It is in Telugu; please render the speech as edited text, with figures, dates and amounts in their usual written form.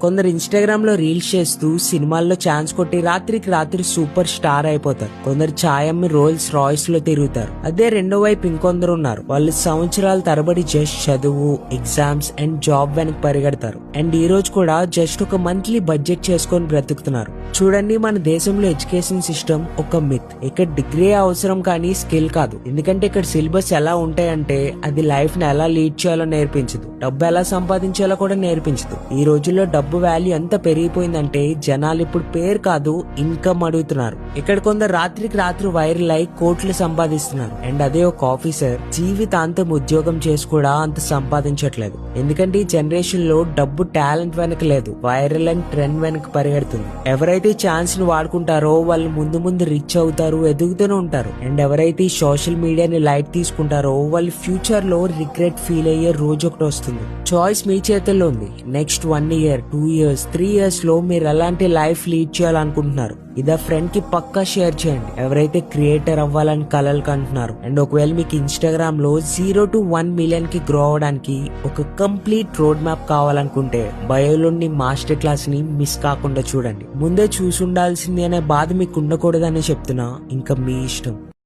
కొందరు ఇన్స్టాగ్రామ్ లో రీల్స్ చేస్తూ సినిమాల్లో ఛాన్స్ కొట్టి రాత్రికి రాత్రి సూపర్ స్టార్ అయిపోతారు. కొందరు ఛాయ్ అమ్మి రోల్స్ రాయ్స్ లో తిరుగుతారు. అదే రెండో వైపు ఇంకొందరు ఉన్నారు. వాళ్ళు సంవత్సరాల తరబడి జస్ట్ చదువు, ఎగ్జామ్స్ అండ్ జాబ్ వెనక పరిగెడతారు. అండ్ ఈ రోజు కూడా జస్ట్ ఒక మంత్లీ బడ్జెట్ చేసుకొని బ్రతుకుతున్నారు. చూడండి, మన దేశంలో ఎడ్యుకేషన్ సిస్టమ్ ఒక మిత్. ఇక్కడ డిగ్రీ అవసరం కానీ స్కిల్ కాదు. ఎందుకంటే ఇక్కడ సిలబస్ ఎలా ఉంటాయంటే అది లైఫ్ ని ఎలా లీడ్ చేయాలో నేర్పించదు, డబ్బు ఎలా సంపాదించాలో కూడా నేర్పించదు. ఈ రోజుల్లో డబ్బు వాల్యూ ఎంత పెరిగిపోయిందంటే జనాలు ఇప్పుడు పేరు కాదు ఇన్కమ్ అడుగుతున్నారు. ఇక్కడ కొందరు రాత్రికి రాత్రి వైరల్ అయి కోట్లు సంపాదిస్తున్నారు. అండ్ అదే ఒక ఆఫీసర్ జీవితాంతం ఉద్యోగం చేసి కూడా అంత సంపాదించట్లేదు. ఎందుకంటే ఈ జనరేషన్ లో డబ్బు టాలెంట్ వెనక లేదు, వైరల్ అండ్ ట్రెండ్ వెనక పరిగెడుతుంది. ఎవరైతే ఛాన్స్ ని వాడుకుంటారో వాళ్ళు ముందు ముందు రిచ్ అవుతారు, ఎదుగుతూనే ఉంటారు. అండ్ ఎవరైతే ఈ సోషల్ మీడియాని లైట్ తీసుకుంటారో వాళ్ళు ఫ్యూచర్ లో రిగ్రెట్ ఫీల్ అయ్యే రోజు ఒకటి వస్తుంది. చాయిస్ మీ చేతుల్లో ఉంది. నెక్స్ట్ 1 year, 2 years, 3 years లో మీరు ఎలాంటి లైఫ్ లీడ్ చేయాలనుకుంటున్నారు ఇదా ఫ్రెండ్ కి పక్కా షేర్ చేయండి. ఎవరైతే క్రియేటర్ అవ్వాలని కలలు కంటున్నారు అండ్ ఒకవేళ మీకు ఇన్స్టాగ్రామ్ లో 0 to 1 million కి గ్రో అవడానికి ఒక కంప్లీట్ రోడ్ మ్యాప్ కావాలనుకుంటే బయోలోని మాస్టర్ క్లాస్ ని మిస్ కాకుండా చూడండి. ముందే చూసి ఉండాల్సింది అనే బాధ మీకు ఉండకూడదని చెప్తున్నా. ఇంకా మీ ఇష్టం.